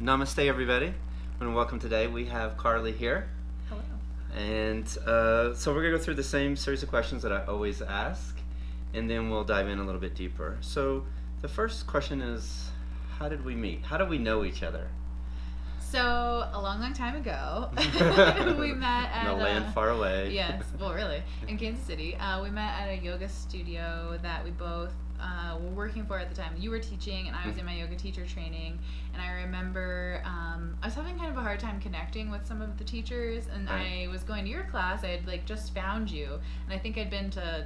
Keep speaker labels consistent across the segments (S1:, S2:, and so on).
S1: Namaste, everybody, and welcome today. We have Karlee here.
S2: Hello.
S1: And so we're going to go through the same series of questions that I always ask, and then we'll dive in a little bit deeper. So the first question is, how did we meet? How do we know each other?
S2: So, a long time ago, we met at
S1: in a land far away.
S2: Yes, well, really, in Kansas City. We met at a yoga studio that we both were working for at the time. You were teaching, and I was in my yoga teacher training. And I remember I was having kind of a hard time connecting with some of the teachers, and I was going to your class. I had just found you, and I think I'd been to,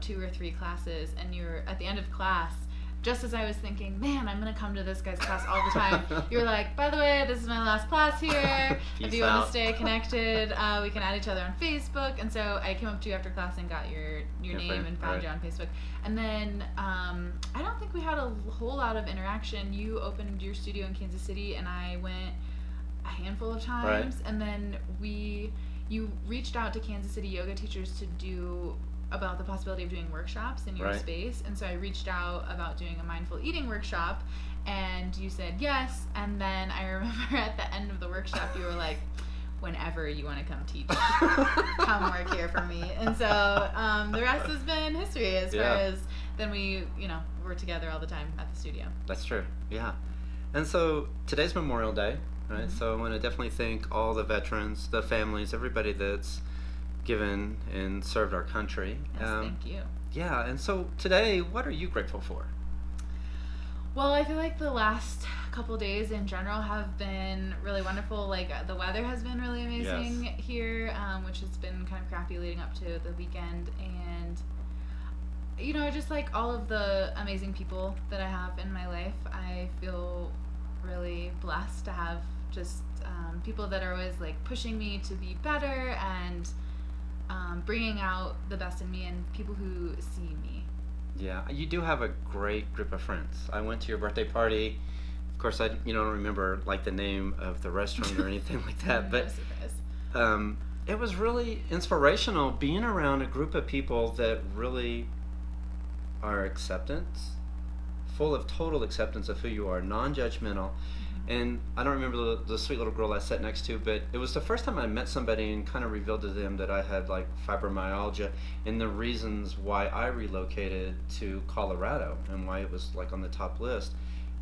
S2: 2 or 3 classes, and you were at the end of class. Just as I was thinking, man, I'm going to come to this guy's class all the time, you were like, by the way, this is my last class here. If you want to stay connected, we can add each other on Facebook. And so I came up to you after class and got your name and found you on Facebook. And then I don't think we had a whole lot of interaction. You opened your studio in Kansas City, and I went a handful of times. And then you reached out to Kansas City yoga teachers to do about the possibility of doing workshops in your space, and so I reached out about doing a mindful eating workshop, and you said yes. And then I remember at the end of the workshop you were like, whenever you want to come teach, come work here for me. And so the rest has been history as far as then we we're together all the time at the studio.
S1: That's true. Yeah. And so today's Memorial Day, right? Mm-hmm. So I want to definitely thank all the veterans, the families, everybody that's given and served our country.
S2: Yes, thank you.
S1: Yeah, and so today, what are you grateful for?
S2: Well, I feel like the last couple days in general have been really wonderful. Like the weather has been really amazing here, which has been kind of crappy leading up to the weekend, and just like all of the amazing people that I have in my life, I feel really blessed to have just people that are always like pushing me to be better and bringing out the best in me, and people who see me.
S1: Yeah, you do have a great group of friends. I went to your birthday party. Of course, I don't remember like the name of the restaurant or anything like that, but it was really inspirational being around a group of people that really are full of total acceptance of who you are, non-judgmental. And I don't remember the sweet little girl I sat next to, but it was the first time I met somebody and kind of revealed to them that I had like fibromyalgia and the reasons why I relocated to Colorado and why it was like on the top list.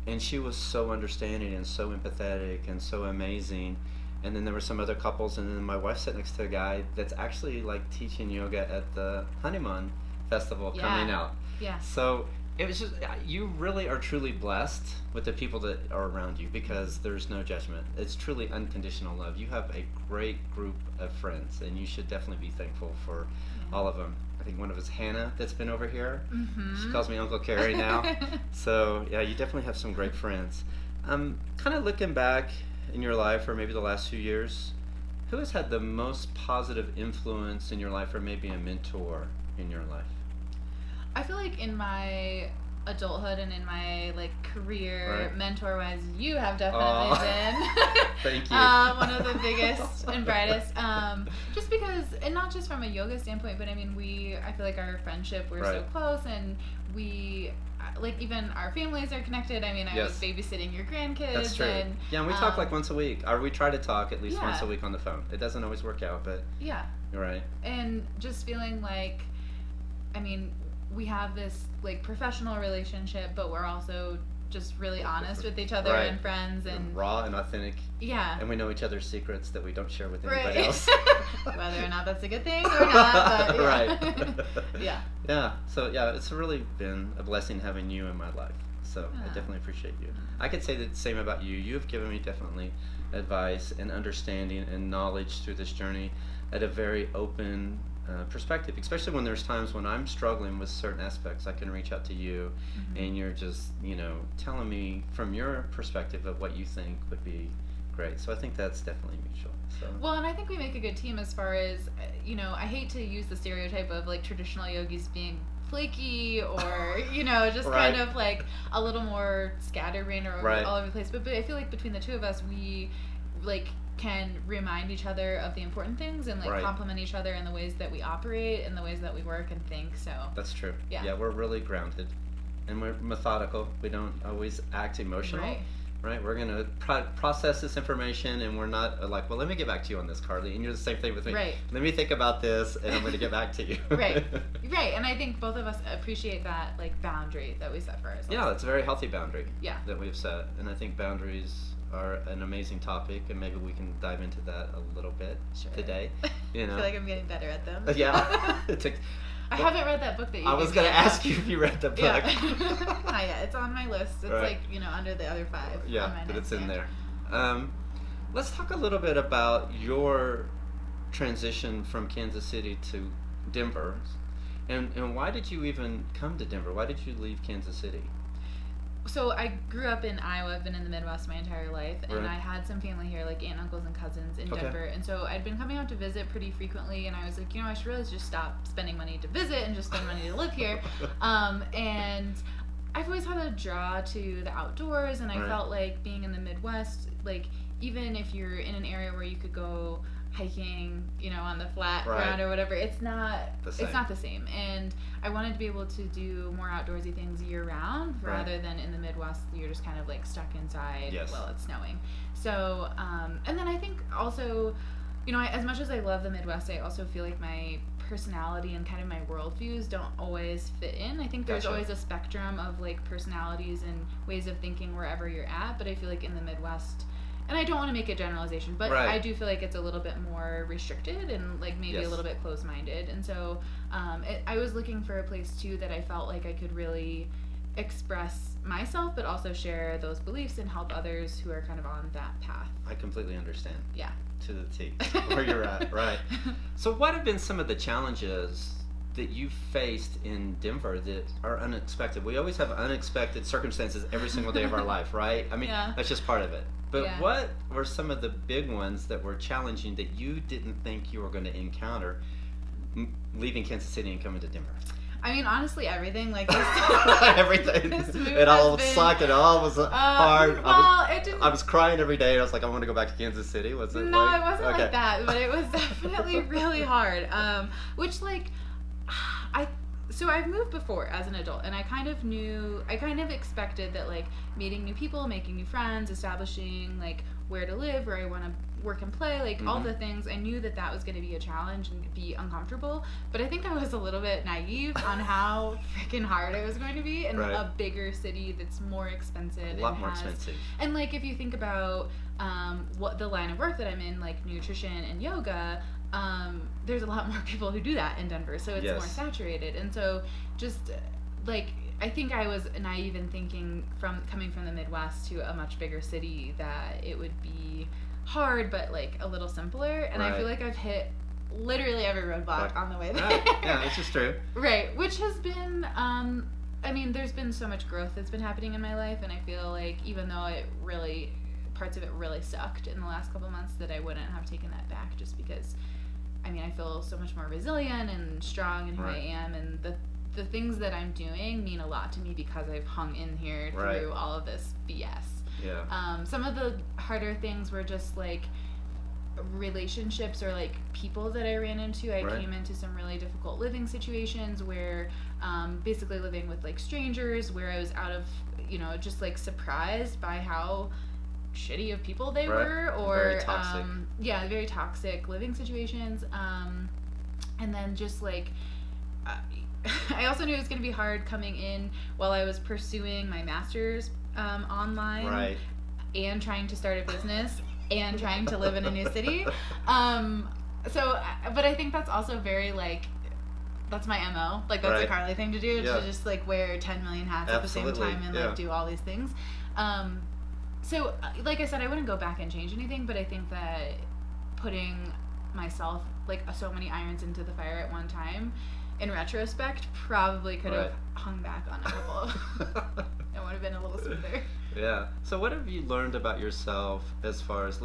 S1: And she was so understanding and so empathetic and so amazing. And then there were some other couples, and then my wife sat next to a guy that's actually like teaching yoga at the Honeymoon Festival coming out.
S2: Yeah.
S1: So it was just, you really are truly blessed with the people that are around you, because there's no judgment. It's truly unconditional love. You have a great group of friends, and you should definitely be thankful for all of them. I think one of us, Hannah, that's been over here. Mm-hmm. She calls me Uncle Carrie now. So yeah, you definitely have some great friends. Kind of looking back in your life, or maybe the last few years, who has had the most positive influence in your life, or maybe a mentor in your life?
S2: I feel like in my adulthood and in my career, mentor-wise, you have definitely been
S1: thank you.
S2: One of the biggest and brightest. Just because, and not just from a yoga standpoint, but I mean, I feel like our friendship, we're so close, and we, even our families are connected. I mean, I was babysitting your grandkids.
S1: That's true. And we talk like once a week, or we try to talk at least once a week on the phone. It doesn't always work out, but you're right. And
S2: just feeling like, I mean, we have this professional relationship, but we're also just really honest with each other and friends, and
S1: raw and authentic.
S2: Yeah.
S1: And we know each other's secrets that we don't share with anybody else.
S2: Whether or not that's a good thing or not, but
S1: Yeah. So it's really been a blessing having you in my life. So I definitely appreciate you. I could say the same about you. You've given me definitely advice and understanding and knowledge through this journey at a very open perspective, especially when there's times when I'm struggling with certain aspects. I can reach out to you, and you're just telling me from your perspective of what you think would be great. So I think that's definitely mutual. So
S2: well, and I think we make a good team as far as I hate to use the stereotype of traditional yogis being flaky or just kind of a little more scatterbrained or all over the place, but I feel like between the two of us, we can remind each other of the important things and complement each other in the ways that we operate and the ways that we work and think. So
S1: that's true. Yeah, we're really grounded and we're methodical. We don't always act emotional. right? We're going to process this information, and we're not like, well, let me get back to you on this, Karlee. And you're the same thing with me.
S2: Right.
S1: Let me think about this, and I'm going to get back to you.
S2: Right. And I think both of us appreciate that like boundary that we set for ourselves.
S1: Yeah, it's a very healthy boundary.
S2: Yeah.
S1: That we've set, and I think boundaries are an amazing topic, and maybe we can dive into that a little bit today. You know.
S2: I feel like I'm getting better at them.
S1: Yeah.
S2: I haven't read that book that you
S1: I was going to ask you if you read the book.
S2: Yeah. Not yet. It's on my list. It's
S1: right.
S2: like, under the other 5.
S1: Yeah, but it's in there. Let's talk a little bit about your transition from Kansas City to Denver. And why did you even come to Denver? Why did you leave Kansas City?
S2: So I grew up in Iowa. I've been in the Midwest my entire life, and
S1: right.
S2: I had some family here, like aunt, uncles, and cousins in
S1: okay.
S2: Denver. And so I'd been coming out to visit pretty frequently, and I was like, I should really just stop spending money to visit and just spend money to live here. And I've always had a draw to the outdoors, and I
S1: right.
S2: felt like being in the Midwest, like even if you're in an area where you could go hiking, on the flat
S1: right.
S2: ground or whatever, it's not the
S1: same.
S2: And I wanted to be able to do more outdoorsy things year round rather
S1: right.
S2: than in the Midwest you're just kind of like stuck inside
S1: yes.
S2: while it's snowing. So and then I think also as much as I love the Midwest, I also feel like my personality and kind of my worldviews don't always fit in. I think there's
S1: gotcha.
S2: always a spectrum of like personalities and ways of thinking wherever you're at, but I feel like in the Midwest, and I don't want to make a generalization, but
S1: right.
S2: I do feel like it's a little bit more restricted and like maybe
S1: yes.
S2: a little bit closed-minded. And so I was looking for a place too that I felt like I could really express myself, but also share those beliefs and help others who are kind of on that path.
S1: I completely understand.
S2: Yeah.
S1: To the T, where you're at, right? So what have been some of the challenges that you've faced in Denver that are unexpected? We always have unexpected circumstances every single day of our life, right? I mean,
S2: yeah.
S1: that's just part of it. But
S2: yeah.
S1: what were some of the big ones that were challenging that you didn't think you were going to encounter leaving Kansas City and coming to Denver?
S2: I mean, honestly, everything. Like this,
S1: everything.
S2: This move
S1: it all
S2: has been,
S1: sucked. It all was hard.
S2: Well, it didn't.
S1: I was crying every day. I was like, I want to go back to Kansas City. Was it?
S2: No,
S1: like,
S2: it wasn't
S1: okay.
S2: like that. But it was definitely really hard. Which like, So I've moved before as an adult, and I kind of expected that like meeting new people, making new friends, establishing like where to live, where I want to work and play, like all the things. I knew that was going to be a challenge and be uncomfortable, but I think I was a little bit naive on how freaking hard it was going to be in
S1: right.
S2: a bigger city that's more expensive.
S1: A lot more expensive.
S2: And like if you think about what the line of work that I'm in, like nutrition and yoga, there's a lot more people who do that in Denver, so it's
S1: yes.
S2: more saturated. And so just like I think I was naive in thinking coming from the Midwest to a much bigger city that it would be hard but like a little simpler, and
S1: right.
S2: I feel like I've hit literally every roadblock on the way there.
S1: Right. Yeah, it's just true.
S2: Right, which has been I mean, there's been so much growth that's been happening in my life, and I feel like even though parts of it really sucked in the last couple months, that I wouldn't have taken that back, just because I mean I feel so much more resilient and strong in who
S1: right.
S2: I am, and the things that I'm doing mean a lot to me because I've hung in here
S1: right.
S2: through all of this BS.
S1: Yeah.
S2: Some of the harder things were just like relationships or like people that I ran into. I
S1: right.
S2: came into some really difficult living situations where basically living with like strangers, where I was out of, just like surprised by how shitty of people they
S1: right.
S2: were, or
S1: very toxic.
S2: Very toxic living situations. And then just like I also knew it was going to be hard coming in while I was pursuing my master's online,
S1: right.
S2: and trying to start a business and trying to live in a new city. But I think that's also very like, that's my MO. Like that's
S1: right.
S2: a Karlee thing to do,
S1: yeah.
S2: to just like wear 10 million hats
S1: Absolutely.
S2: at the same time and
S1: yeah.
S2: like do all these things. So like I said, I wouldn't go back and change anything, but I think that putting myself like so many irons into the fire at one time, in retrospect, probably could have
S1: right.
S2: hung back on a couple. It would have been a little smoother.
S1: Yeah. So what have you learned about yourself as far as,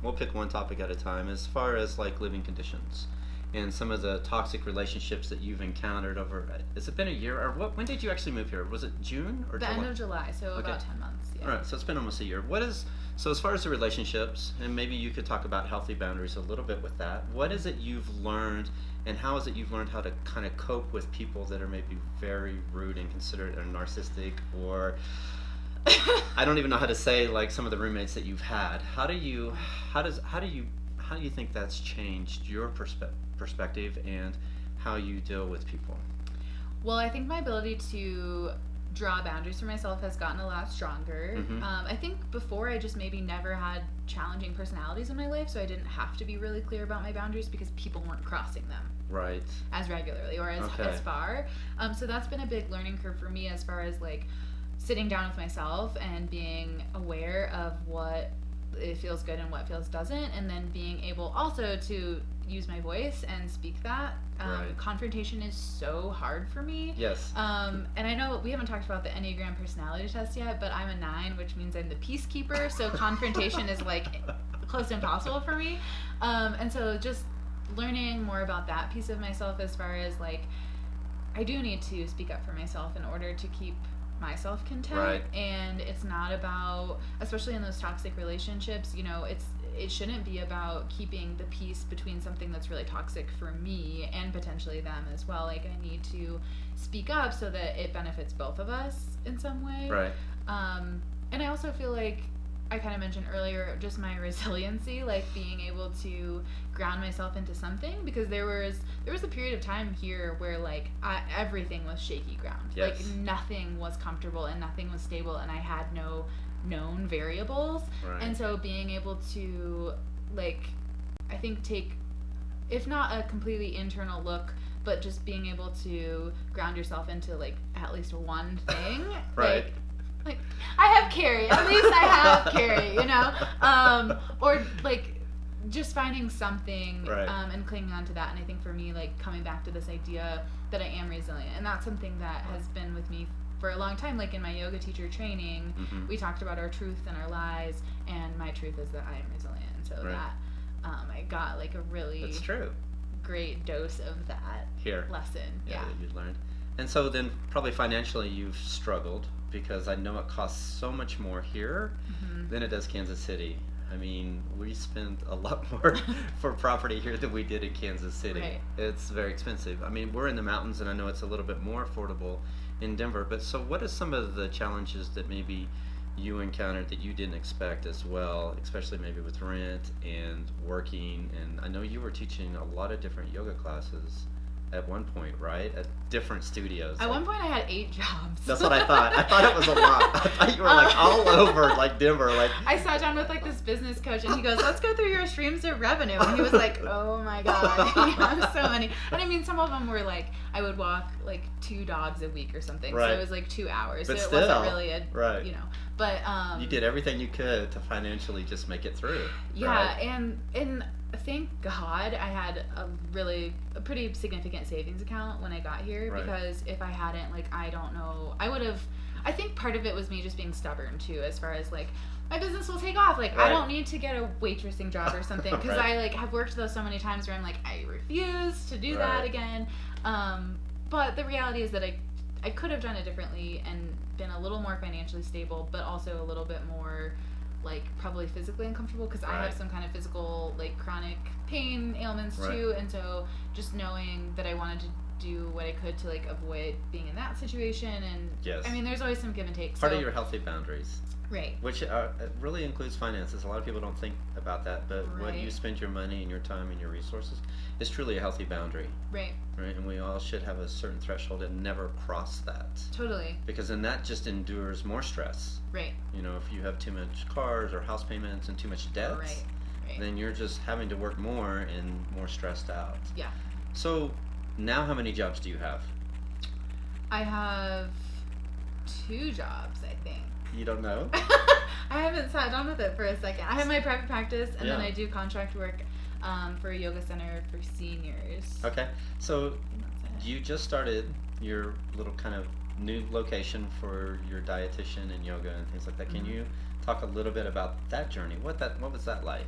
S1: we'll pick one topic at a time, as far as like living conditions and some of the toxic relationships that you've encountered over, has it been a year, or when did you actually move here? Was it June or July?
S2: The end of July, so
S1: okay.
S2: about 10 months. Yeah.
S1: All right, so it's been almost a year. So as far as the relationships, and maybe you could talk about healthy boundaries a little bit with that, what is it you've learned, and how is it you've learned how to kind of cope with people that are maybe very rude and considered or narcissistic, or I don't even know how to say like some of the roommates that you've had. How do you think that's changed your perspective and how you deal with people?
S2: Well, I think my ability to draw boundaries for myself has gotten a lot stronger.
S1: Mm-hmm.
S2: I think before I just maybe never had challenging personalities in my life, so I didn't have to be really clear about my boundaries because people weren't crossing them
S1: right
S2: as regularly or as far. So that's been a big learning curve for me as far as like sitting down with myself and being aware of what it feels good and what feels doesn't, and then being able also to use my voice and speak that.
S1: Right.
S2: Confrontation is so hard for me.
S1: Yes.
S2: And I know we haven't talked about the Enneagram personality test yet, but I'm a 9, which means I'm the peacekeeper, so confrontation is like close to impossible for me. And so just learning more about that piece of myself as far as like I do need to speak up for myself in order to keep myself content.
S1: Right.
S2: And it's not about, especially in those toxic relationships, you know, it shouldn't be about keeping the peace between something that's really toxic for me and potentially them as well. Like I need to speak up so that it benefits both of us in some way.
S1: Right.
S2: And I also feel like I kind of mentioned earlier just my resiliency, like being able to ground myself into something, because there was a period of time here where like everything was shaky ground.
S1: Yes.
S2: Like nothing was comfortable and nothing was stable, and I had no known variables.
S1: Right.
S2: And so being able to like I think take, if not a completely internal look, but just being able to ground yourself into like at least one thing.
S1: Right.
S2: Like I have Carrie. At least I have Carrie, you know? Or like just finding something
S1: right.
S2: And clinging on to that. And I think for me, like coming back to this idea that I am resilient, and that's something that has been with me for a long time. Like in my yoga teacher training,
S1: mm-hmm.
S2: we talked about our truth and our lies, and my truth is that I am resilient. And so
S1: right.
S2: that I got like a really
S1: That's true.
S2: great dose of that lesson. Yeah.
S1: That you learned. And so then probably financially you've struggled, because I know it costs so much more here
S2: Mm-hmm.
S1: than it does Kansas City. I mean, we spend a lot more for property here than we did in Kansas City.
S2: Right.
S1: It's very expensive. I mean, we're in the mountains, and I know it's a little bit more affordable in Denver. But so what are some of the challenges that maybe you encountered that you didn't expect as well, especially maybe with rent and working? And I know you were teaching a lot of different yoga classes at one point, right? At different studios.
S2: At one point I had 8 jobs.
S1: That's what I thought. I thought it was a lot. I thought you were like all over like Denver. Like
S2: I sat down with like this business coach, and he goes, "Let's go through your streams of revenue." And he was like, "Oh my god, you have so many." And I mean, some of them were like I would walk like 2 dogs a week or something.
S1: Right.
S2: So it was like 2 hours.
S1: But
S2: so
S1: still,
S2: it wasn't really a
S1: right.
S2: you know. But
S1: you did everything you could to financially just make it through.
S2: Yeah,
S1: right?
S2: and thank God I had a pretty significant savings account when I got here,
S1: right.
S2: because if I hadn't, like, I don't know, I think part of it was me just being stubborn too, as far as like my business will take off. Like
S1: right.
S2: I don't need to get a waitressing job or something, because
S1: right.
S2: I like have worked those so many times where I'm like, I refuse to do
S1: right.
S2: that again. But the reality is that I could have done it differently and been a little more financially stable, but also a little bit more like probably physically uncomfortable, because
S1: right.
S2: I have some kind of physical like chronic pain ailments
S1: right.
S2: too, and so just knowing that I wanted to do what I could to like avoid being in that situation. And
S1: yes.
S2: I mean, there's always some give and take.
S1: Part of your healthy boundaries.
S2: Right.
S1: Which it really includes finances. A lot of people don't think about that, but
S2: right.
S1: when you spend your money and your time and your resources, it's truly a healthy boundary.
S2: Right.
S1: Right, and we all should have a certain threshold and never cross that.
S2: Totally.
S1: Because then that just endures more stress.
S2: Right.
S1: You know, if you have too much cars or house payments and too much debt,
S2: right.
S1: then you're just having to work more and more stressed out.
S2: Yeah.
S1: So now how many jobs do you have?
S2: I have 2 jobs, I think.
S1: You don't know?
S2: I haven't sat down with it for a second. I have my private practice, and then
S1: Yeah.
S2: I do contract work for a yoga center for seniors.
S1: Okay, so you just started your little kind of new location for your dietitian and yoga and things like that. Can you talk a little bit about that journey? What was that like?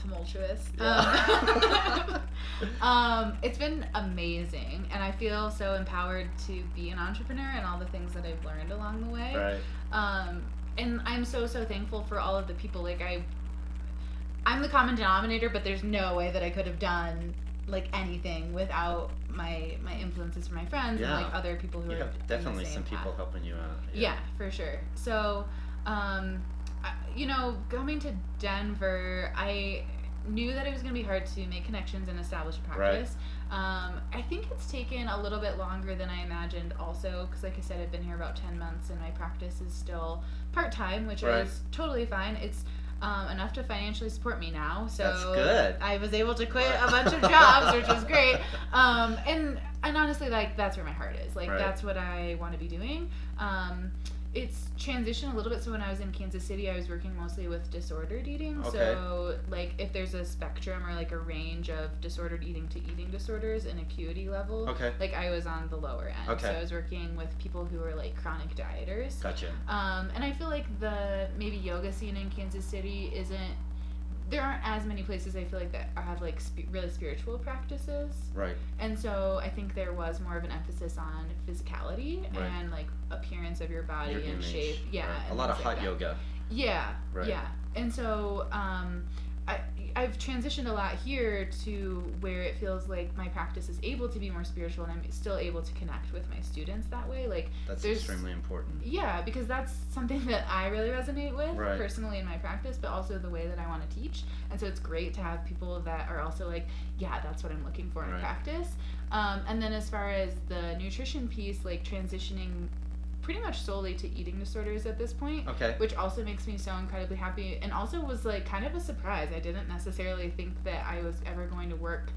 S2: Tumultuous.
S1: Yeah.
S2: It's been amazing, and I feel so empowered to be an entrepreneur and all the things that I've learned along the way.
S1: Right.
S2: And I'm so thankful for all of the people. Like I'm the common denominator, but there's no way that I could have done like anything without my influences from my friends and like other people who are
S1: definitely
S2: in the same
S1: some people
S2: path.
S1: helping you out.
S2: Yeah, for sure. So, you know, coming to Denver, I knew that it was going to be hard to make connections and establish a practice. I think it's taken a little bit longer than I imagined also, because like I said, I've been here about 10 months and my practice is still part-time, which is totally fine. It's enough to financially support me now, so
S1: that's good.
S2: I was able to quit a bunch of jobs, which was great. And honestly, like, that's where my heart is. Like, that's what I want to be doing. It's transitioned a little bit. So when I was in Kansas City, I was working mostly with disordered eating. Okay. So like if there's a spectrum or like a range of disordered eating to eating disorders and acuity level, like I was on the lower end. Okay. So I was working with people who were like chronic dieters.
S1: Gotcha.
S2: And I feel like the maybe yoga scene in Kansas City there aren't as many places I feel like that have like really spiritual practices. Right. And so I think there was more of an emphasis on physicality and like appearance of your body and image. Shape. Yeah. Right.
S1: A lot of hot yoga.
S2: Yeah. Right. Yeah. And so I've transitioned a lot here to where it feels like my practice is able to be more spiritual and I'm still able to connect with my students that way. Like
S1: that's extremely important.
S2: Yeah, because that's something that I really resonate with personally in my practice, but also the way that I want to teach. And so it's great to have people that are also like, yeah, that's what I'm looking for in practice. And then as far as the nutrition piece, like transitioning pretty much solely to eating disorders at this point, which also makes me so incredibly happy and also was like kind of a surprise. I didn't necessarily think that I was ever going to work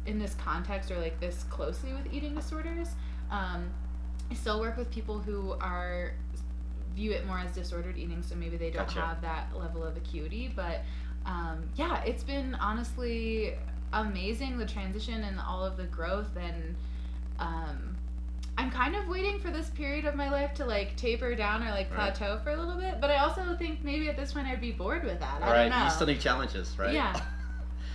S2: in this context or like this closely with eating disorders. I still work with people who view it more as disordered eating, so maybe they don't have that level of acuity, but yeah, it's been honestly amazing, the transition and all of the growth, and I'm kind of waiting for this period of my life to like taper down or like plateau for a little bit, but I also think maybe at this point I'd be bored with that. I don't know.
S1: You still need challenges, right?
S2: Yeah.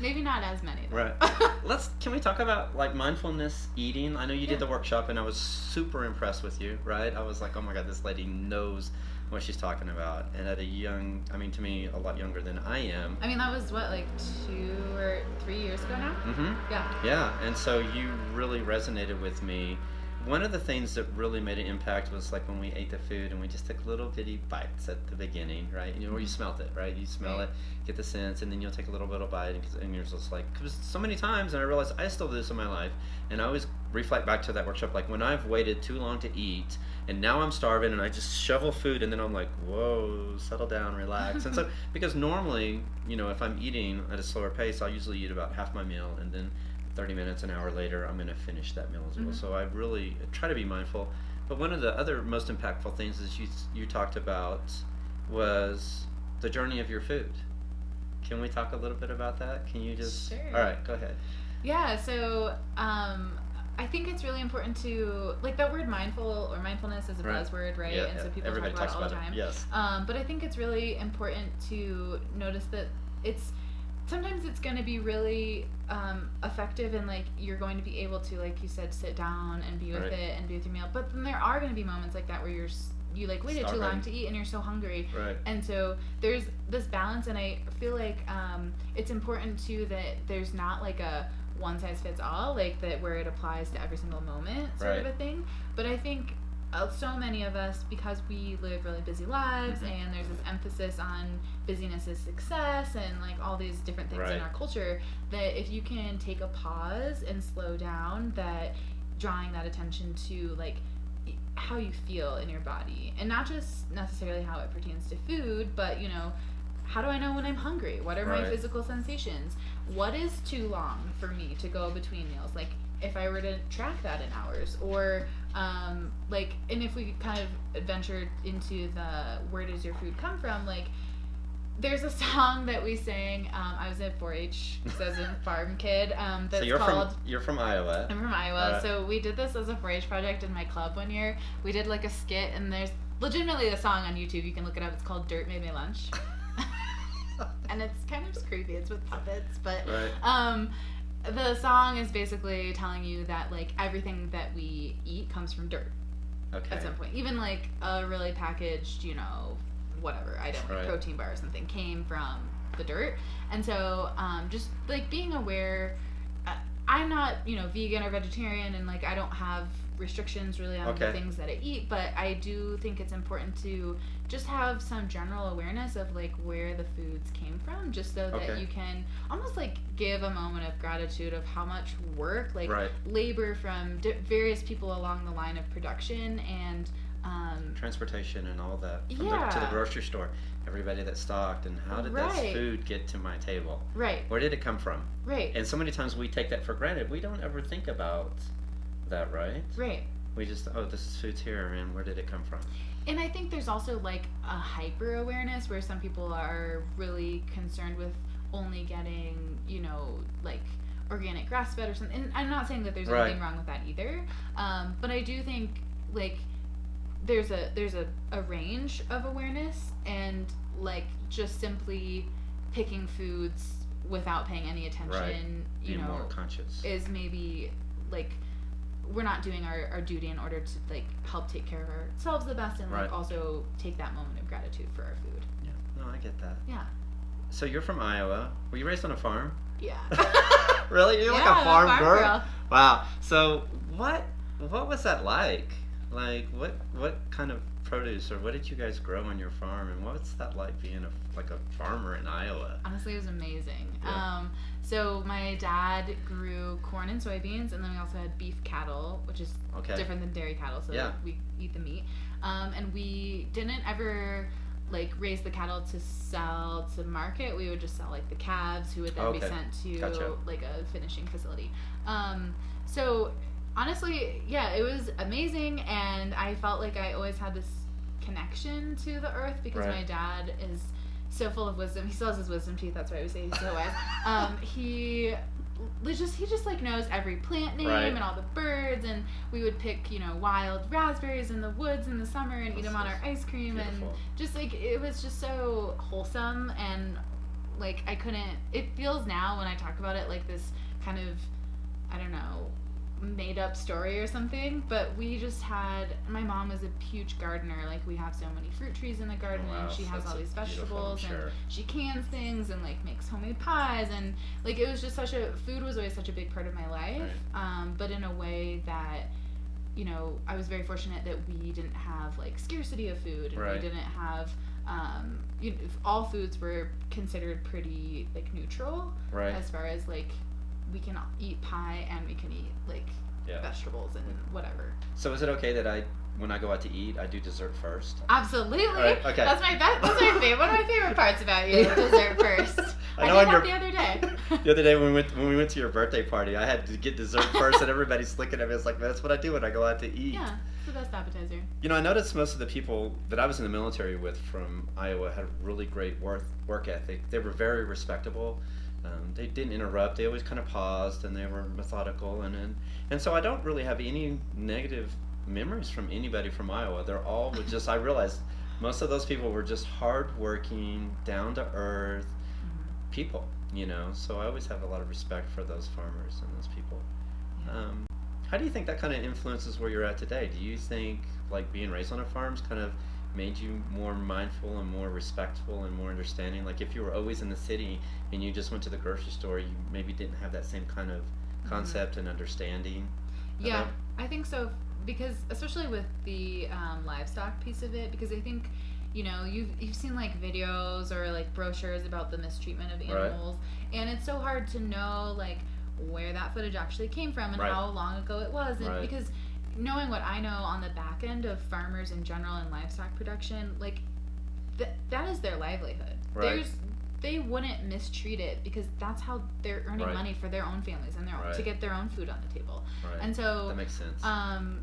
S2: Maybe not as many though.
S1: Right. Can we talk about like mindfulness eating? I know you did the workshop and I was super impressed with you, right? I was like, oh my God, this lady knows what she's talking about. And at to me, a lot younger than I am.
S2: I mean, that was what, like 2 or 3 years ago now?
S1: Mm-hmm.
S2: Yeah.
S1: Yeah, and so you really resonated with me. One of the things that really made an impact was like when we ate the food and we just took little bitty bites at the beginning, right? You know, where you smelled it, right? You smell it, get the sense, and then you'll take a little bite, and you're just like, because so many times, and I realized I still do this in my life, and I always reflect back to that workshop, like when I've waited too long to eat, and now I'm starving, and I just shovel food, and then I'm like, whoa, settle down, relax. And so, because normally, you know, if I'm eating at a slower pace, I'll usually eat about half my meal, and then 30 minutes, an hour later, I'm going to finish that meal as well. So I really try to be mindful. But one of the other most impactful things is you talked about was the journey of your food. Can we talk a little bit about that? Can you just...
S2: Sure.
S1: All right, go ahead.
S2: Yeah, so I think it's really important to, like, that word mindful or mindfulness is a buzzword, right? And so people talk about it all the time.
S1: Yes.
S2: But I think it's really important to notice that sometimes it's going to be really effective and like you're going to be able to, like you said, sit down and be with it and be with your meal. But then there are going to be moments like that where you like waited too long to eat and you're so hungry. And so there's this balance, and I feel like it's important too that there's not like a one size fits all, like that where it applies to every single moment sort of a thing. But I think so many of us, because we live really busy lives and there's this emphasis on busyness is success and like all these different things in our culture, that if you can take a pause and slow down, that drawing that attention to like how you feel in your body, and not just necessarily how it pertains to food, but you know, how do I know when I'm hungry? What are my physical sensations? What is too long for me to go between meals? Like if I were to track that in hours, or like, and if we kind of ventured into the where does your food come from, like there's a song that we sang. I was at 4-H, so I was a farm kid. That's
S1: so
S2: called.
S1: You're from Iowa.
S2: I'm from Iowa. So we did this as a 4-H project in my club one year. We did like a skit, and there's legitimately a song on YouTube. You can look it up. It's called "Dirt Made Me Lunch," and it's kind of just creepy. It's with puppets, but the song is basically telling you that like everything that we eat comes from dirt. At some point, even like a really packaged, you know, whatever item, like protein bar or something, came from the dirt. And so just like being aware, I'm not, vegan or vegetarian, and like I don't have restrictions really on the things that I eat, but I do think it's important to just have some general awareness of like where the foods came from, just so that you can almost like give a moment of gratitude of how much work, like labor from various people along the line of production and
S1: transportation and all that from to the grocery store, everybody that stocked, and how did that food get to my table? Where did it come from? And so many times we take that for granted. We don't ever think about that, right? We just, this is food's here, and where did it come from?
S2: And I think there's also like a hyper awareness where some people are really concerned with only getting, like organic grass fed or something. And I'm not saying that there's anything wrong with that either. But I do think like there's a range of awareness, and like just simply picking foods without paying any attention,
S1: Being more conscious
S2: is maybe like we're not doing our duty in order to like help take care of ourselves the best, and like also take that moment of gratitude for our food.
S1: Yeah, no, I get that.
S2: Yeah.
S1: So you're from Iowa. Were you raised on a farm?
S2: Yeah.
S1: Really? You're like a farm
S2: girl?
S1: Wow. So what was that like? Like what kind of produce, or what did you guys grow on your farm, and what's that like being a farmer in Iowa?
S2: Honestly, it was amazing.
S1: Yeah.
S2: So my dad grew corn and soybeans, and then we also had beef cattle, which is different than dairy cattle, so we eat the meat. And we didn't ever like raise the cattle to sell to market. We would just sell like the calves, who would then be sent to like a finishing facility. So honestly, yeah, it was amazing, and I felt like I always had this connection to the earth because my dad is so full of wisdom. He still has his wisdom teeth, that's why we say he's so wise. He just like knows every plant name and all the birds, and we would pick wild raspberries in the woods in the summer and eat them on our ice cream. Beautiful. And just like it was just so wholesome, and like it feels now when I talk about it like this kind of, I don't know, made up story or something, but we just had, my mom is a huge gardener. Like we have so many fruit trees in the garden, and she has all these vegetables, and she cans things and like makes homemade pies, and like it was just food was always such a big part of my life, but in a way that I was very fortunate that we didn't have like scarcity of food, and we didn't have all foods were considered pretty like neutral, as far as like we can eat pie and we can eat like vegetables and whatever.
S1: So is it okay that when I go out to eat, I do dessert first?
S2: Absolutely. Right, okay. That's my favorite. One of my favorite parts about you, dessert first. I did that the other day.
S1: The other day when we went to your birthday party, I had to get dessert first, and everybody's looking at me. It's like, that's what I do when I go out to eat.
S2: Yeah, it's the best appetizer.
S1: I noticed most of the people that I was in the military with from Iowa had a really great work ethic. They were very respectable. They didn't interrupt. They always kind of paused, and they were methodical, and so I don't really have any negative memories from anybody from Iowa. They're all I realized most of those people were just hardworking, down to earth people. So I always have a lot of respect for those farmers and those people. How do you think that kind of influences where you're at today? Do you think like being raised on a farm's kind of made you more mindful and more respectful and more understanding? Like if you were always in the city and you just went to the grocery store, you maybe didn't have that same kind of concept and understanding?
S2: Yeah, I think so, because especially with the livestock piece of it, because I think you've seen like videos or like brochures about the mistreatment of animals, and it's so hard to know like where that footage actually came from and how long ago it was, and because knowing what I know on the back end of farmers in general and livestock production, like that is their livelihood. They wouldn't mistreat it because that's how they're earning money for their own families and their own, to get their own food on the table. And so
S1: that makes sense.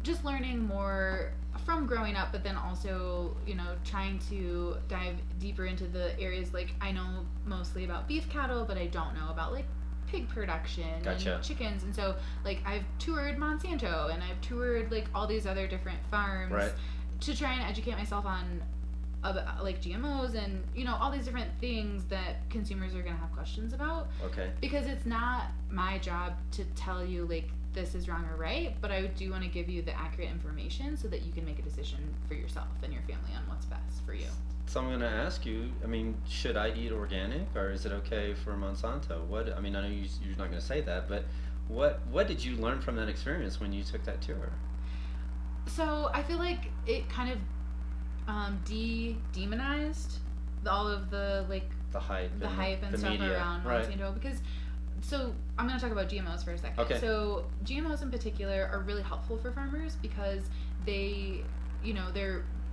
S2: Just learning more from growing up, but then also trying to dive deeper into the areas. Like I know mostly about beef cattle, but I don't know about like pig production and chickens, and so like I've toured Monsanto and I've toured like all these other different farms to try and educate myself on like GMOs and all these different things that consumers are going to have questions about. Because it's not my job to tell you like this is wrong or right, but I do want to give you the accurate information so that you can make a decision for yourself and your family on what's best for you.
S1: So I'm going to ask you, I mean, should I eat organic, or is it okay for Monsanto? I mean, I know you're not going to say that, but what did you learn from that experience when you took that tour?
S2: So I feel like it kind of demonized all of the hype and stuff media around Monsanto, because so I'm going to talk about GMOs for a second.
S1: Okay.
S2: So GMOs in particular are really helpful for farmers because they're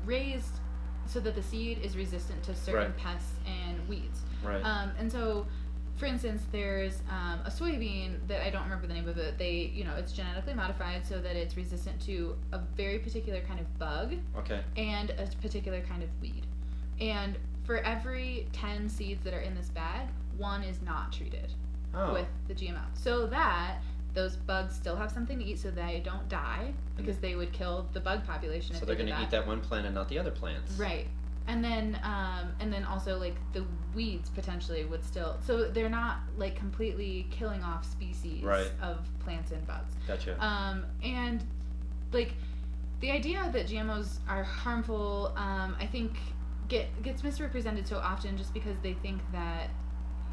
S2: raised so that the seed is resistant to certain pests and weeds.
S1: Right.
S2: And so, for instance, there's a soybean that I don't remember the name of it. It's genetically modified so that it's resistant to a very particular kind of bug.
S1: Okay.
S2: And a particular kind of weed. And for every 10 seeds that are in this bag, 1 is not treated with the GMO. So that those bugs still have something to eat so they don't die, because they would kill the bug population.
S1: So they're going to eat that one plant and not the other plants.
S2: Right. And then also the weeds potentially would still, so they're not completely killing off species of plants and bugs.
S1: Gotcha.
S2: And the idea that GMOs are harmful, I think gets misrepresented so often just because they think that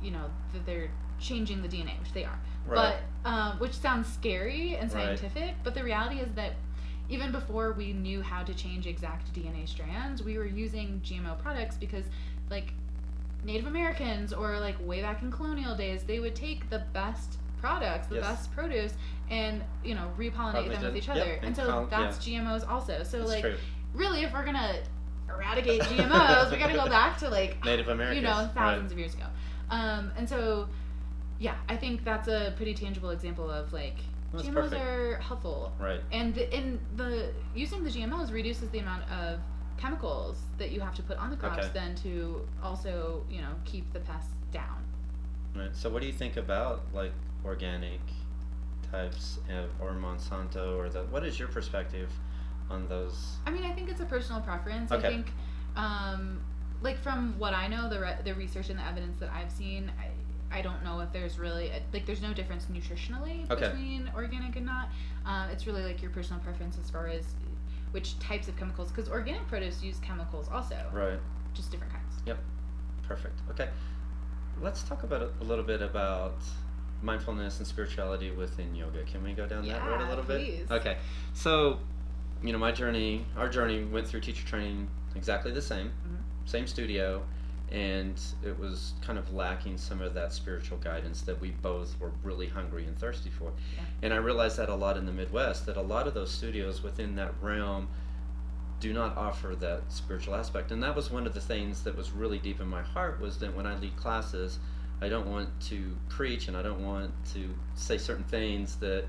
S2: that they're changing the DNA, which they are.
S1: Right.
S2: But which sounds scary and scientific, but the reality is that even before we knew how to change exact DNA strands, we were using GMO products because Native Americans or way back in colonial days, they would take the best products, the best produce, and repollinate them with each other.
S1: Yep.
S2: And so that's GMOs also. So
S1: true.
S2: Really, if we're gonna eradicate GMOs, we gotta go back to
S1: Native Americans,
S2: thousands of years ago. And so yeah, I think that's a pretty tangible example of GMOs are helpful.
S1: Right.
S2: And using the GMOs reduces the amount of chemicals that you have to put on the crops then to also, keep the pests down.
S1: Right. So what do you think about organic types or Monsanto or what is your perspective on those? I
S2: mean, I think it's a personal preference.
S1: Okay.
S2: I think from what I know, the research and the evidence that I've seen, I don't know if there's really there's no difference nutritionally between organic and not. It's really your personal preference as far as which types of chemicals, because organic produce use chemicals also.
S1: Right.
S2: Just different kinds.
S1: Yep. Perfect. Okay. Let's talk about a little bit about mindfulness and spirituality within yoga. Can we go down that road a little
S2: please.
S1: bit? Okay. So, our journey went through teacher training exactly the same, same studio. And it was kind of lacking some of that spiritual guidance that we both were really hungry and thirsty for. Yeah. And I realized that a lot in the Midwest, that a lot of those studios within that realm do not offer that spiritual aspect. And that was one of the things that was really deep in my heart, was that when I lead classes, I don't want to preach and I don't want to say certain things that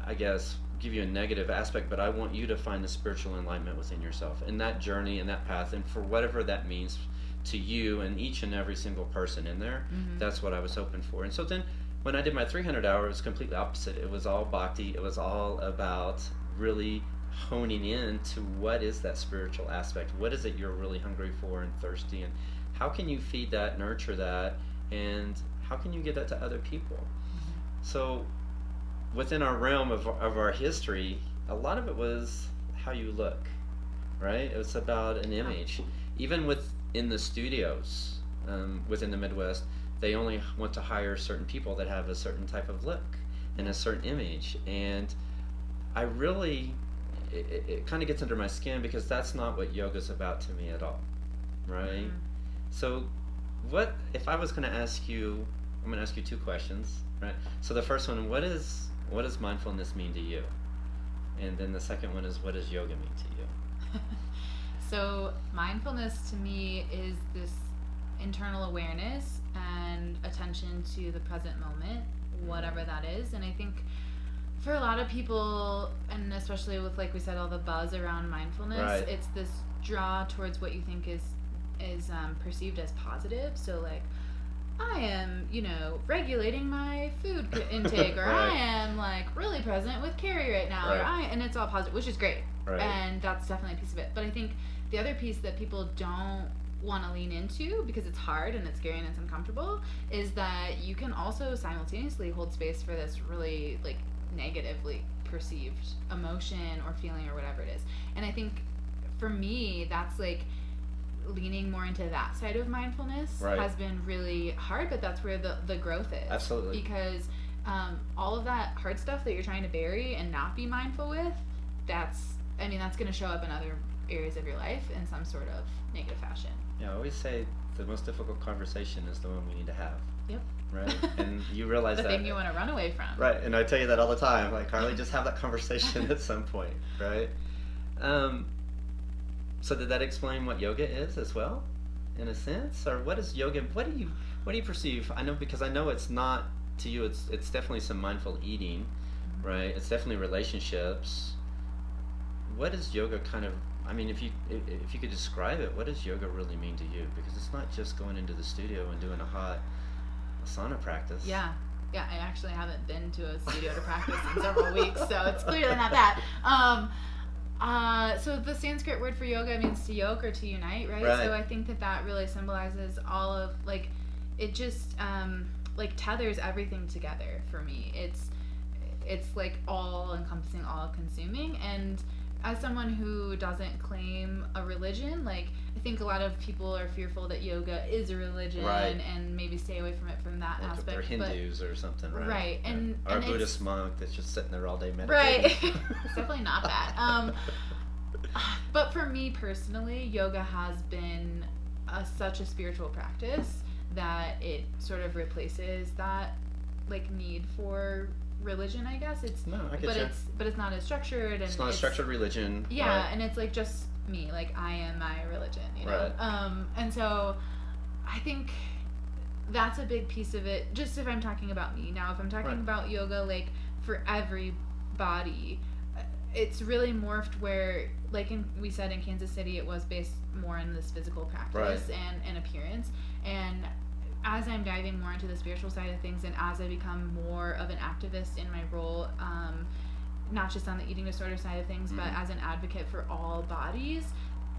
S1: I guess give you a negative aspect, but I want you to find the spiritual enlightenment within yourself and that journey and that path, and for whatever that means to you and each and every single person in there. That's what I was hoping for. And so then when I did my 300 hour, it was completely opposite. It was all bhakti. It was all about really honing in to what is that spiritual aspect. What is it you're really hungry for and thirsty, and how can you feed that, nurture that, and how can you give that to other people? So within our realm of our history, a lot of it was how you look, right? It was about an image. Even in the studios within the Midwest, they only want to hire certain people that have a certain type of look and a certain image. And I really, it kind of gets under my skin, because that's not what yoga's about to me at all, right? So what, if I was going to ask you, I'm going to ask you 2 questions, right? So the first one, what does mindfulness mean to you? And then the second one is, what does yoga mean to you?
S2: So mindfulness to me is this internal awareness and attention to the present moment, whatever that is. And I think for a lot of people, and especially with, we said, all the buzz around mindfulness, it's this draw towards what you think is perceived as positive. So I am, regulating my food intake, or I am really present with Carrie right now, and it's all positive, which is great. And that's definitely a piece of it. But I think the other piece that people don't want to lean into, because it's hard and it's scary and it's uncomfortable, is that you can also simultaneously hold space for this really negatively perceived emotion or feeling or whatever it is. And I think for me, that's like leaning more into that side of mindfulness has been really hard, but that's where the growth is.
S1: Absolutely.
S2: Because all of that hard stuff that you're trying to bury and not be mindful with, that's going to show up in other areas of your life in some sort of negative fashion.
S1: Yeah, I always say the most difficult conversation is the one we need to have.
S2: Yep.
S1: Right? And you realize
S2: the
S1: that.
S2: The thing you want to run away from.
S1: Right, and I tell you that all the time. Like, Karlee, just have that conversation at some point, right? So did that explain what yoga is as well, in a sense? Or what is yoga? What do you perceive? I know, because I know it's not, to you, it's definitely some mindful eating, right? It's definitely relationships. What is yoga kind of, I mean, if you could describe it, what does yoga really mean to you? Because it's not just going into the studio and doing a hot sauna practice.
S2: Yeah, I actually haven't been to a studio to practice in several weeks, so it's clearly not that. So the Sanskrit word for yoga means to yoke or to unite, right? So I think that really symbolizes all of, like, it just like tethers everything together for me. It's like all encompassing, all consuming. And as someone who doesn't claim a religion, like, I think a lot of people are fearful that yoga is a religion and maybe stay away from it from that
S1: like
S2: aspect.
S1: They're Hindus or something, right?
S2: Right. And
S1: or a Buddhist monk that's just sitting there all day meditating.
S2: Right. It's definitely not that. But for me personally, yoga has been such a spiritual practice that it sort of replaces that, like, need for religion, I guess. It's not as structured, and
S1: it's not a structured religion.
S2: Yeah,
S1: right?
S2: And it's like just me, like, I am my religion, you know.
S1: Right.
S2: And so I think that's a big piece of it. Just if I'm talking about me now, if I'm talking about yoga, like, for everybody, it's really morphed where, like, we said in Kansas City, it was based more on this physical practice and appearance. And as I'm diving more into the spiritual side of things, and as I become more of an activist in my role, not just on the eating disorder side of things, but as an advocate for all bodies,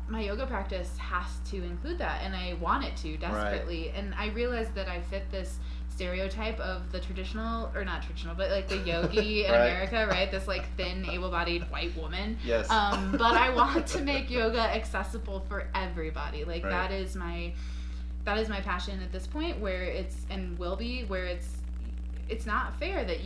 S2: my yoga practice has to include that, and I want it to desperately. And I realized that I fit this stereotype of the traditional, or not traditional, but like the yogi in America, right? This like thin, able-bodied white woman.
S1: Yes.
S2: But I want to make yoga accessible for everybody. Like that is my passion at this point, where it's, and will be, where it's not fair that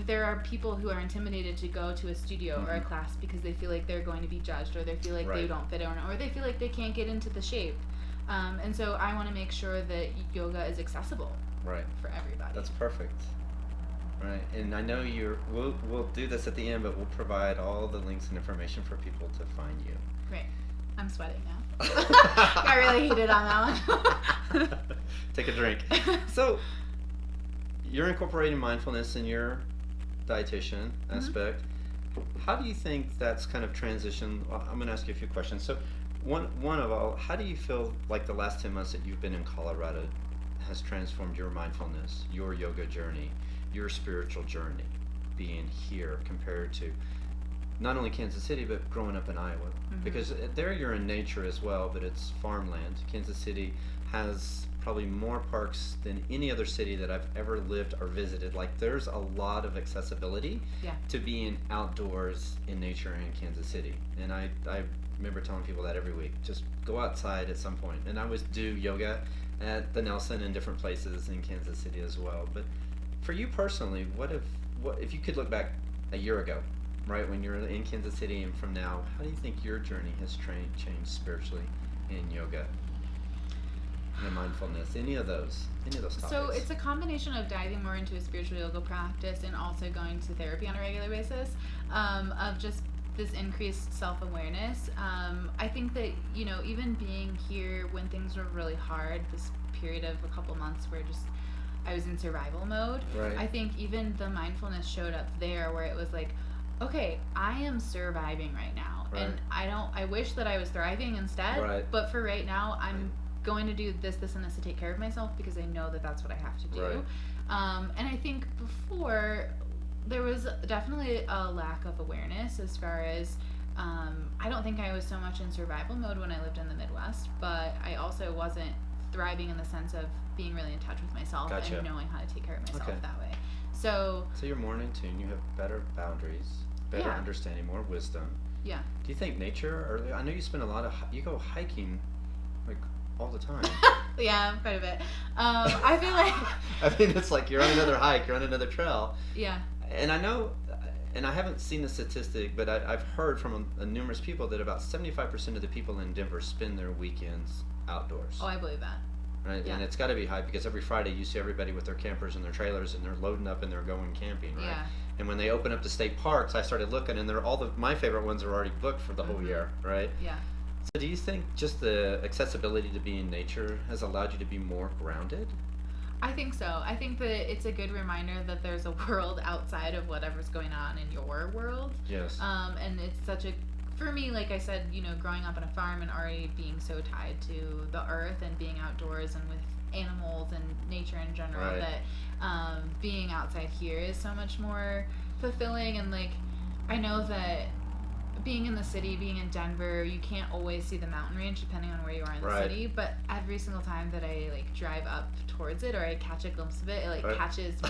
S2: there are people who are intimidated to go to a studio or a class because they feel like they're going to be judged, or they feel like they don't fit in, or they feel like they can't get into the shape. And so I want to make sure that yoga is accessible for everybody.
S1: That's perfect. Right. And I know we'll do this at the end, but we'll provide all the links and information for people to find you.
S2: Great. I'm sweating now. Got really heated on that one.
S1: Take a drink. So you're incorporating mindfulness in your dietitian aspect. How do you think that's kind of transitioned? Well, I'm going to ask you a few questions. So one of all, how do you feel like the last 10 months that you've been in Colorado has transformed your mindfulness, your yoga journey, your spiritual journey, being here compared to not only Kansas City, but growing up in Iowa? Because there you're in nature as well, but it's farmland. Kansas City has probably more parks than any other city that I've ever lived or visited. Like, there's a lot of accessibility to being outdoors in nature in Kansas City. And I remember telling people that every week, just go outside at some point. And I always do yoga at the Nelson and different places in Kansas City as well. But for you personally, what if you could look back a year ago, right, when you're in Kansas City, and from now, how do you think your journey has changed spiritually in yoga and mindfulness, any of those topics?
S2: So it's a combination of diving more into a spiritual yoga practice and also going to therapy on a regular basis, of just this increased self-awareness. I think that, you know, even being here when things were really hard, this period of a couple months where just I was in survival mode, I think even the mindfulness showed up there, where it was like, okay, I am surviving right now, and I wish that I was thriving instead, but for right now, I'm going to do this, and this to take care of myself, because I know that that's what I have to do. And I think before, there was definitely a lack of awareness as far as, I don't think I was so much in survival mode when I lived in the Midwest, but I also wasn't thriving in the sense of being really in touch with myself
S1: Gotcha.
S2: and knowing how to take care of myself
S1: Okay.
S2: that way. So
S1: you're more in tune. You have better boundaries, better
S2: Yeah.
S1: understanding, more wisdom.
S2: yeah.
S1: Do you think nature, or I know you spend a lot of, you go hiking like all the time.
S2: Yeah, quite a bit. I feel like
S1: I mean, it's like you're on another hike, you're on another trail.
S2: yeah.
S1: And I know, and I haven't seen the statistic, but I've heard from numerous people that about 75% of the people in Denver spend their weekends outdoors.
S2: Oh, I believe that.
S1: Right?
S2: Yeah.
S1: And it's got to be high because every Friday you see everybody with their campers and their trailers and they're loading up and they're going camping, right?
S2: Yeah.
S1: And when they open up the state parks, I started looking and they're my favorite ones are already booked for the whole year, right?
S2: Yeah.
S1: So do you think just the accessibility to be in nature has allowed you to be more grounded?
S2: I think so. I think that it's a good reminder that there's a world outside of whatever's going on in your world.
S1: Yes.
S2: And it's such a, for me, like I said, you know, growing up on a farm and already being so tied to the earth and being outdoors and with animals and nature in general,
S1: Right.
S2: that being outside here is so much more fulfilling. And like, I know that being in the city, being in Denver, you can't always see the mountain range depending on where you are in the
S1: Right.
S2: city, but every single time that I like drive up towards it or I catch a glimpse of it, it like
S1: Right.
S2: catches me,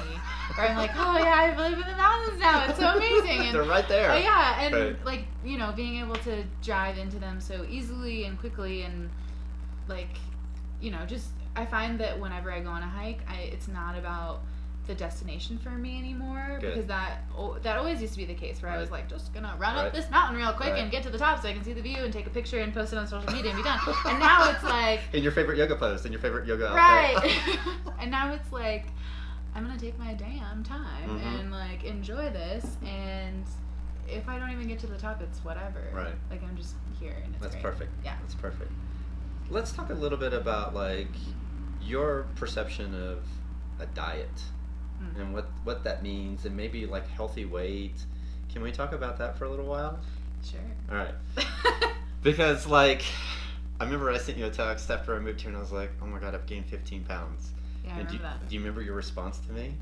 S2: or I'm like, oh yeah, I live in the mountains now, it's so amazing. And
S1: they're right there.
S2: yeah, and
S1: Right.
S2: like, you know, being able to drive into them so easily and quickly, and like, you know, just I find that whenever I go on a hike, it's not about the destination for me anymore.
S1: Good.
S2: Because that always used to be the case where I was
S1: Right.
S2: like, just gonna run
S1: Right.
S2: up this mountain real quick
S1: Right.
S2: and get to the top so I can see the view and take a picture and post it on social media and be done. And now it's like,
S1: In your favorite yoga pose, in your favorite yoga outfit.
S2: right. And now it's like, I'm gonna take my damn time
S1: Mhm.
S2: and like enjoy this, and if I don't even get to the top, it's whatever.
S1: Right.
S2: Like I'm just here and it's
S1: That's
S2: great.
S1: perfect.
S2: Yeah.
S1: That's perfect. Let's talk a little bit about like your perception of a diet and what that means, and maybe like healthy weight. Can we talk about that for a little while?
S2: Sure.
S1: All right. Because like I remember I sent you a text after I moved here and I was like, oh my god, I've gained 15 pounds.
S2: Yeah, I
S1: And
S2: remember that.
S1: do you remember your response to me?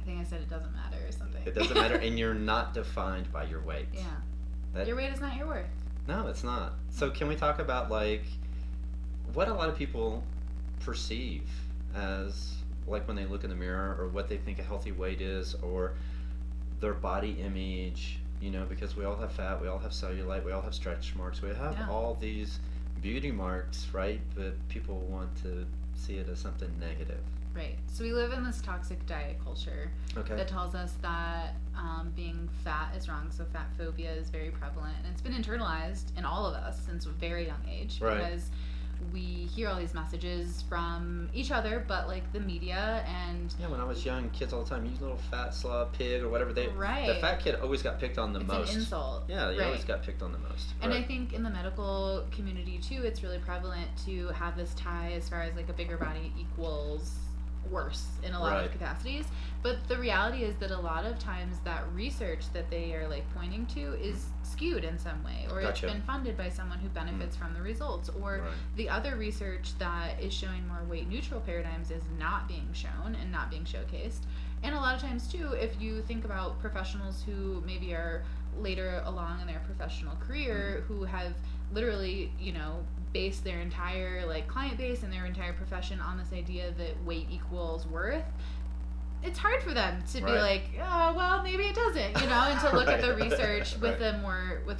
S2: I think I said it doesn't matter or something.
S1: It doesn't matter, and you're not defined by your weight.
S2: Yeah. Your weight is not your worth.
S1: No, it's not. So can we talk about like what a lot of people perceive as like when they look in the mirror, or what they think a healthy weight is, or their body image, you know, because we all have fat, we all have cellulite, we all have stretch marks, we have
S2: Yeah.
S1: all these beauty marks, right? But people want to see it as something negative.
S2: Right. So we live in this toxic diet culture
S1: Okay.
S2: that tells us that being fat is wrong. So fat phobia is very prevalent, and it's been internalized in all of us since a very young age,
S1: Right.
S2: because we hear all these messages from each other, but like the media and
S1: Yeah, when I was young, kids all the time, you little fat slob pig or whatever. The
S2: Right.
S1: fat kid always got picked on the
S2: it's
S1: most.
S2: an insult.
S1: Yeah, they
S2: Right.
S1: always got picked on the most.
S2: And
S1: Right.
S2: I think in the medical community too, it's really prevalent to have this tie as far as like a bigger body equals worse in a lot
S1: Right.
S2: of capacities. But the reality is that a lot of times that research that they are like pointing to is skewed in some way, or
S1: Gotcha.
S2: it's been funded by someone who benefits from the results, or
S1: Right.
S2: the other research that is showing more weight neutral paradigms is not being shown and not being showcased. And a lot of times too, if you think about professionals who maybe are later along in their professional career, who have literally, you know, based their entire like client base and their entire profession on this idea that weight equals worth, it's hard for them to be
S1: Right.
S2: like, oh, well, maybe it doesn't, you know, and to look at the
S1: Right.
S2: research with
S1: Right.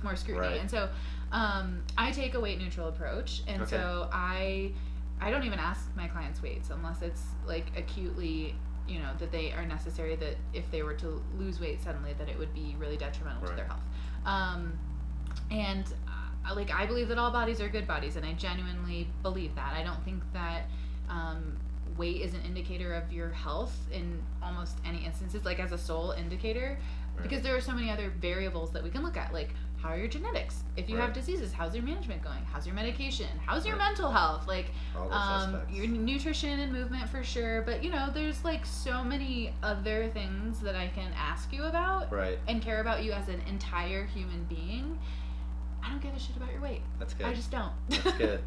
S2: more scrutiny.
S1: Right.
S2: And so I take a weight neutral approach, and
S1: Okay.
S2: so I don't even ask my clients' weights unless it's like acutely, you know, that they are necessary, that if they were to lose weight suddenly, that it would be really detrimental to
S1: Right.
S2: their health. And like, I believe that all bodies are good bodies, and I genuinely believe that. I don't think that weight is an indicator of your health in almost any instances, like as a sole indicator,
S1: Right.
S2: because there are so many other variables that we can look at, like how are your genetics? If you have
S1: Right.
S2: diseases, how's your management going? How's your medication? How's your
S1: Right.
S2: mental health? Like
S1: All those aspects.
S2: your nutrition and movement for sure. But you know, there's like so many other things that I can ask you about
S1: Right.
S2: and care about you as an entire human being. I don't give a shit about your weight.
S1: That's good.
S2: I just don't.
S1: That's good.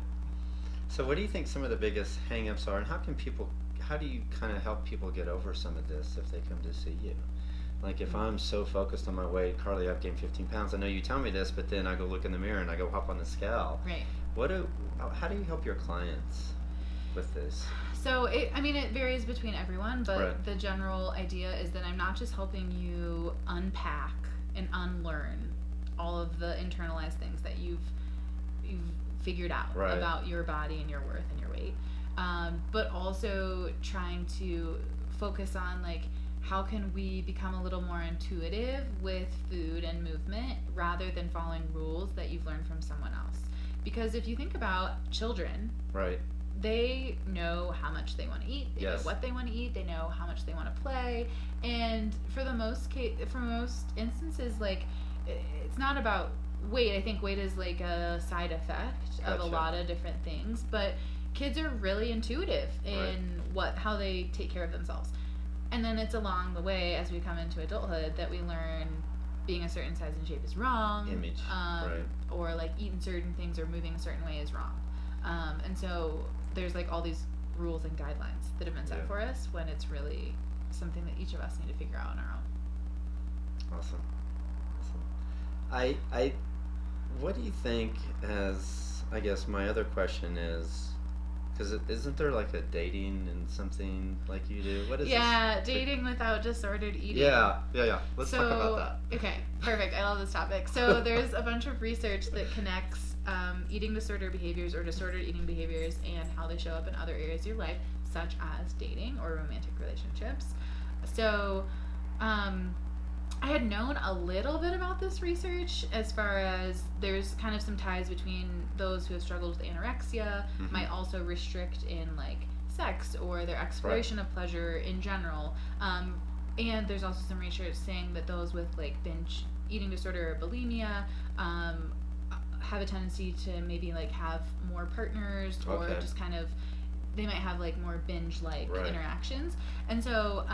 S1: So what do you think some of the biggest hang-ups are, and how do you kind of help people get over some of this if they come to see you? Like if I'm so focused on my weight, Karlee, I've gained 15 pounds. I know you tell me this, but then I go look in the mirror and I go hop on the scale.
S2: Right.
S1: How do you help your clients? with this?
S2: So, it varies between everyone, but
S1: Right.
S2: the general idea is that I'm not just helping you unpack and unlearn all of the internalized things that you've figured out
S1: Right.
S2: about your body and your worth and your weight, but also trying to focus on, like, how can we become a little more intuitive with food and movement rather than following rules that you've learned from someone else. Because if you think about children,
S1: Right.
S2: they know how much they want to eat. They
S1: Yes.
S2: know what they want to eat. They know how much they want to play. And for most instances, like, it's not about weight. I think weight is like a side effect of a
S1: Gotcha.
S2: lot of different things. But kids are really intuitive in how they take care of themselves. And then it's along the way as we come into adulthood that we learn being a certain size and shape is wrong.
S1: Image. Right.
S2: Or like eating certain things or moving a certain way is wrong. And so there's like all these rules and guidelines that have been set for us when it's really something that each of us need to figure out on our own.
S1: Awesome. What do you think as, I guess my other question is, because isn't there like a dating and something like you do? What is this?
S2: Dating without disordered eating.
S1: Yeah. Let's talk about that.
S2: Okay, perfect. I love this topic. So there's a bunch of research that connects eating disorder behaviors or disordered eating behaviors and how they show up in other areas of your life, such as dating or romantic relationships. So I had known a little bit about this research as far as there's kind of some ties between those who have struggled with anorexia might also restrict in like sex or their exploration of pleasure in general. And there's also some research saying that those with like binge eating disorder or bulimia have a tendency to maybe like have more partners or just kind of they might have like more binge like interactions. And so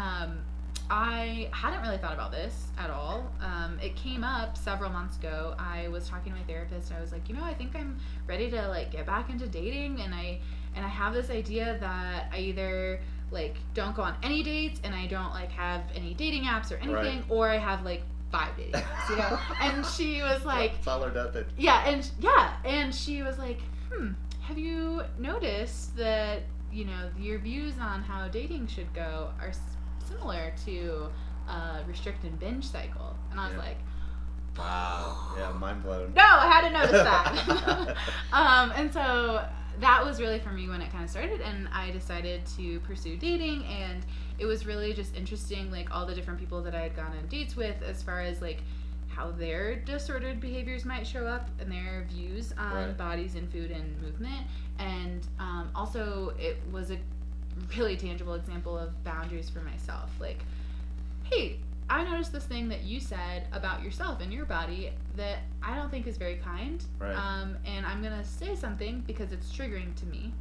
S2: I hadn't really thought about this at all. It came up several months ago. I was talking to my therapist. I was like, I think I'm ready to like get back into dating, and I have this idea that I either like don't go on any dates and I don't like have any dating apps or anything, or I have like 5 dating apps, And she was like,
S1: followed up it.
S2: And she was like, have you noticed that your views on how dating should go are similar to restrict and binge cycle? And I was like,
S1: wow. Yeah, mind blown.
S2: No, I had to notice that. And so that was really for me when it kind of started, and I decided to pursue dating, and it was really just interesting, like all the different people that I had gone on dates with as far as like how their disordered behaviors might show up and their views on bodies and food and movement. And also it was a really tangible example of boundaries for myself. Like, hey, I noticed this thing that you said about yourself and your body that I don't think is very kind. And I'm going to say something because it's triggering to me.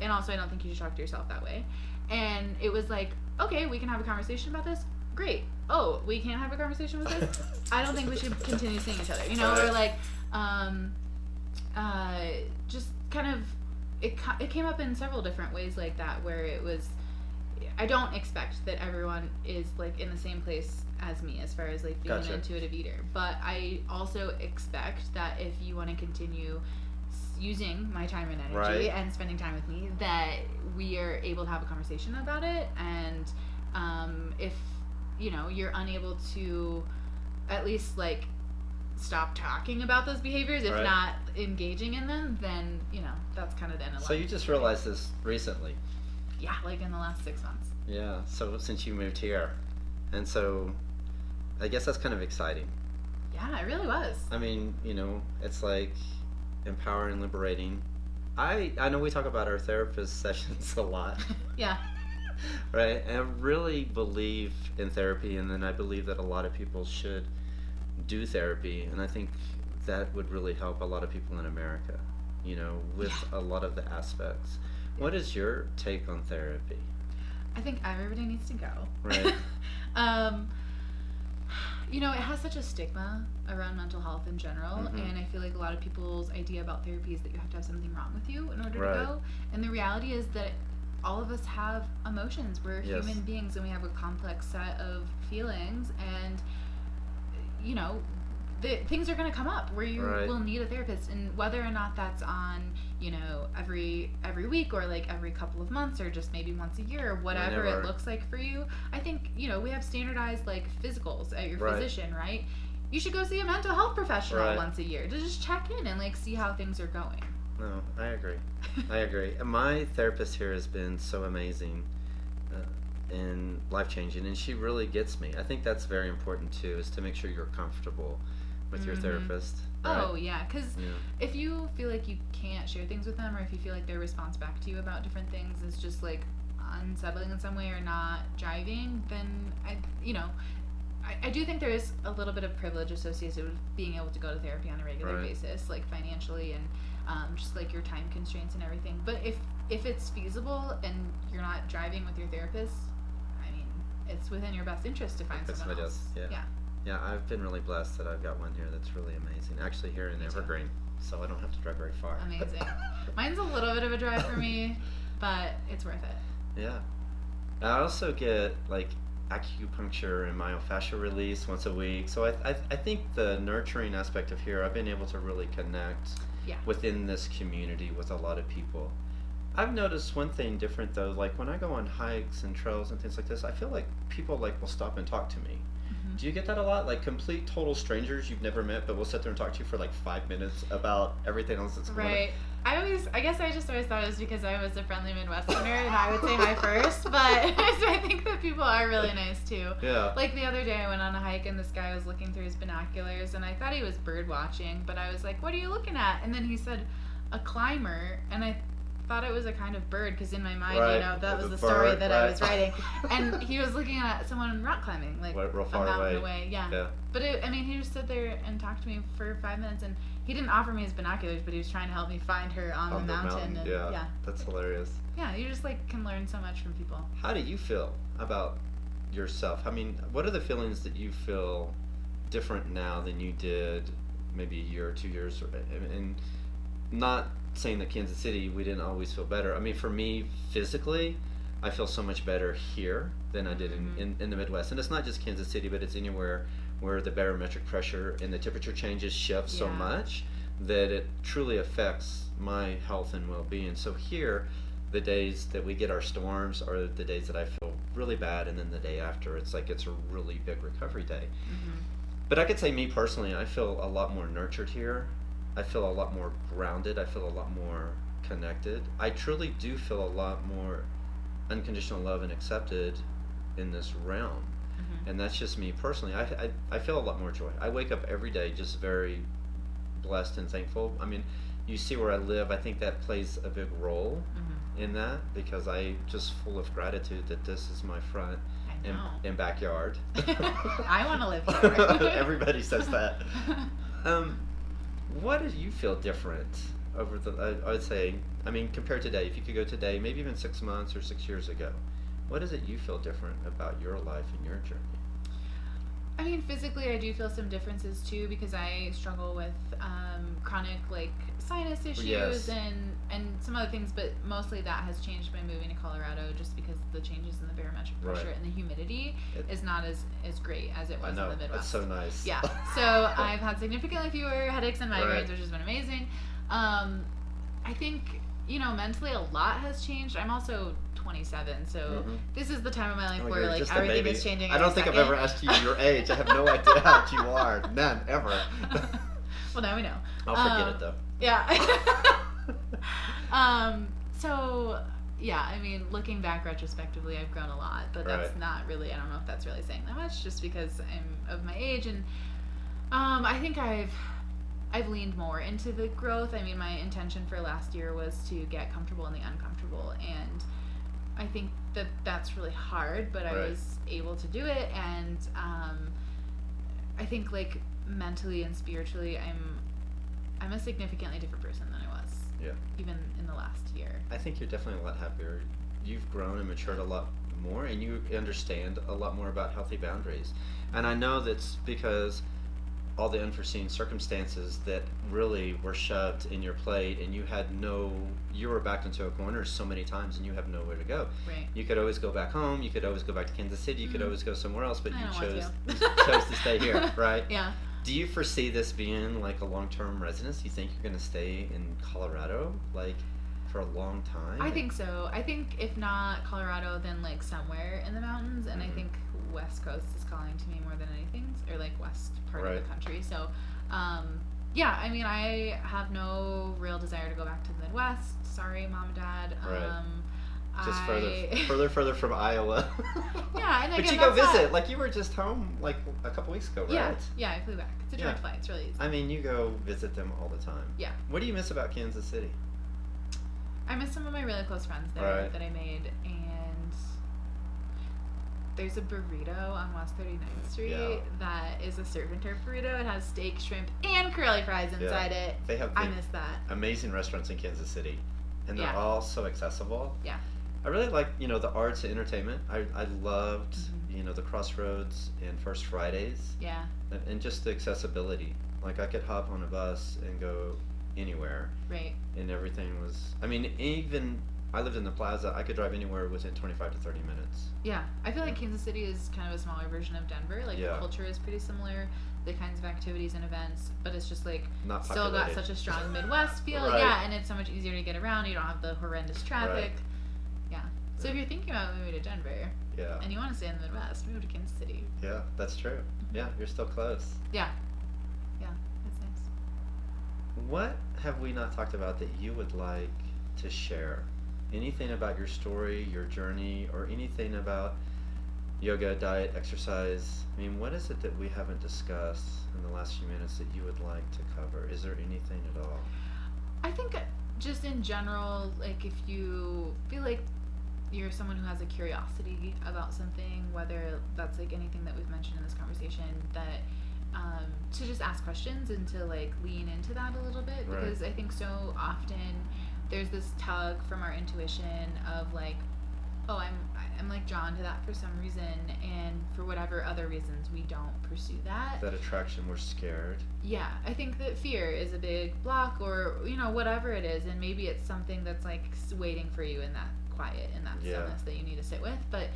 S2: And also I don't think you should talk to yourself that way. And it was like, okay, we can have a conversation about this. Great. Oh, we can't have a conversation with this? I don't think we should continue seeing each other, Or like, just kind of, it came up in several different ways like that, where it was, I don't expect that everyone is like in the same place as me as far as like being an intuitive eater, but I also expect that if you want to continue using my time and energy and spending time with me, that we are able to have a conversation about it. And if you're unable to at least like stop talking about those behaviors, if not engaging in them, then that's kind of the end of life.
S1: So you just realized this recently?
S2: Yeah, like in the last 6 months.
S1: Yeah, so since you moved here. And so I guess that's kind of exciting.
S2: Yeah, it really was.
S1: I mean, it's like empowering, liberating. I know we talk about our therapist sessions a lot.
S2: Yeah.
S1: And I really believe in therapy, and then I believe that a lot of people should do therapy, and I think that would really help a lot of people in America, with a lot of the aspects. What is your take on therapy?
S2: I think everybody needs to go. It has such a stigma around mental health in general, and I feel like a lot of people's idea about therapy is that you have to have something wrong with you in order to go. And the reality is that all of us have emotions. We're human beings, and we have a complex set of feelings, and things are going to come up where you will need a therapist, and whether or not that's on, you know, every week or like every couple of months or just maybe once a year or whatever it looks like for you. I think, you know, we have standardized like physicals at your physician, right? You should go see a mental health professional once a year to just check in and like see how things are going.
S1: No, I agree. My therapist here has been so amazing and life-changing, and she really gets me. I think that's very important too, is to make sure you're comfortable with your therapist. Right?
S2: Oh, yeah, because if you feel like you can't share things with them, or if you feel like their response back to you about different things is just like unsettling in some way or not jiving, then I do think there is a little bit of privilege associated with being able to go to therapy on a regular basis, like financially and just like your time constraints and everything. But if it's feasible and you're not driving with your therapist, I mean, it's within your best interest to find someone else.
S1: Yeah, I've been really blessed that I've got one here that's really amazing. Actually, here in Evergreen, so I don't have to drive very far.
S2: Amazing. Mine's a little bit of a drive for me, but it's worth it.
S1: Yeah. I also get like acupuncture and myofascial release once a week. So I think the nurturing aspect of here, I've been able to really connect within this community with a lot of people. I've noticed one thing different though, like when I go on hikes and trails and things like this, I feel like people like will stop and talk to me. Do you get that a lot? Like complete total strangers you've never met, but will sit there and talk to you for like 5 minutes about everything else that's going on.
S2: I guess I just always thought it was because I was a friendly Midwesterner and I would say hi first, but I think that people are really nice too.
S1: Yeah.
S2: Like the other day I went on a hike and this guy was looking through his binoculars and I thought he was bird watching, but I was like, what are you looking at? And then he said, a climber, and I thought it was a kind of bird because in my mind, you know, that was the story that I was writing. And he was looking at someone rock climbing, like
S1: real far
S2: a mountain away. Yeah. But he just stood there and talked to me for 5 minutes, and he didn't offer me his binoculars, but he was trying to help me find her on the mountain. And,
S1: yeah, that's hilarious.
S2: Yeah, you just like can learn so much from people.
S1: How do you feel about yourself? I mean, what are the feelings that you feel different now than you did maybe a year or 2 years? And not saying that Kansas City we didn't always feel better. I mean, for me physically, I feel so much better here than I did in the Midwest. And it's not just Kansas City, but it's anywhere where the barometric pressure and the temperature changes shift so much that it truly affects my health and well-being. So here, the days that we get our storms are the days that I feel really bad, and then the day after it's like it's a really big recovery day. But I could say me personally, I feel a lot more nurtured here. I feel a lot more grounded. I feel a lot more connected. I truly do feel a lot more unconditional love and accepted in this realm. And that's just me personally. I feel a lot more joy. I wake up every day just very blessed and thankful. I mean, you see where I live, I think that plays a big role in that, because I just full of gratitude that this is my front and backyard.
S2: I want to live here.
S1: Everybody says that. What do you feel different over I would say, I mean, compared to today, if you could go today, maybe even 6 months or 6 years ago, what is it you feel different about your life and your journey?
S2: I mean, physically, I do feel some differences too, because I struggle with chronic like sinus issues and some other things, but mostly that has changed by moving to Colorado, just because the changes in the barometric pressure and the humidity is not as great as it was in the Midwest.
S1: It's so nice.
S2: Yeah, so I've had significantly fewer headaches and migraines, which has been amazing. I think, you know, mentally a lot has changed. I'm also 27, so this is the time of my life where like everything is changing.
S1: I don't think I've ever asked you your age. I have no idea how old you are. None, ever.
S2: Well, now we know.
S1: I'll forget it though.
S2: Yeah. So yeah, I mean, looking back retrospectively, I've grown a lot, but that's not really, I don't know if that's really saying that much, just because I'm of my age, and I think I've leaned more into the growth. I mean, my intention for last year was to get comfortable in the uncomfortable, and I think that that's really hard, but I was able to do it, and I think like mentally and spiritually, I'm a significantly different person than I was.
S1: Yeah. Even
S2: in the last year.
S1: I think you're definitely a lot happier. You've grown and matured a lot more, and you understand a lot more about healthy boundaries. And I know that's because all the unforeseen circumstances that really were shoved in your plate, and you were backed into a corner so many times, and you have nowhere to go.
S2: Right.
S1: You could always go back home, you could always go back to Kansas City, you could always go somewhere else, but you chose to stay here, right?
S2: Yeah.
S1: Do you foresee this being like a long-term residence? Do you think you're going to stay in Colorado like for a long time?
S2: I think so. I think if not Colorado, then like somewhere in the mountains, and I think West Coast is calling to me more than anything, or like west part of the country. So, yeah, I mean, I have no real desire to go back to the Midwest. Sorry, Mom and Dad.
S1: Right. Just further from Iowa.
S2: Yeah, and again,
S1: but you go visit. Like you were just home like a couple weeks ago, right?
S2: Yeah, I flew back. It's a direct flight. It's really easy.
S1: I mean, you go visit them all the time.
S2: Yeah.
S1: What do you miss about Kansas City?
S2: I miss some of my really close friends there that I made, and there's a burrito on West 39th Street that is a surf and turf burrito. It has steak, shrimp, and curly fries inside it.
S1: They have
S2: I miss that.
S1: Amazing restaurants in Kansas City, and they're all so accessible.
S2: Yeah.
S1: I really like, the arts and entertainment. I loved, the Crossroads and First Fridays.
S2: Yeah.
S1: And just the accessibility. Like, I could hop on a bus and go anywhere.
S2: Right.
S1: And everything was, even, I lived in the Plaza, I could drive anywhere within 25 to 30 minutes.
S2: Yeah. I feel like Kansas City is kind of a smaller version of Denver. Like, the culture is pretty similar, the kinds of activities and events, but it's just, like,
S1: not
S2: still got such a strong Midwest feel. Yeah, and it's so much easier to get around. You don't have the horrendous traffic. Yeah. So if you're thinking about moving to Denver, and you want to stay in the Midwest, move to Kansas City.
S1: Yeah, that's true. Yeah, you're still close.
S2: Yeah. Yeah, that's nice.
S1: What have we not talked about that you would like to share? Anything about your story, your journey, or anything about yoga, diet, exercise? What is it that we haven't discussed in the last few minutes that you would like to cover? Is there anything at all?
S2: I think just in general, like if you feel like you're someone who has a curiosity about something, whether that's like anything that we've mentioned in this conversation, that to just ask questions and to like lean into that a little bit, because I think so often there's this tug from our intuition of like, oh, I'm like drawn to that for some reason, and for whatever other reasons we don't pursue that.
S1: That attraction, we're scared.
S2: Yeah, I think that fear is a big block, or whatever it is, and maybe it's something that's like waiting for you in that quiet, in that stillness that you need to sit with. But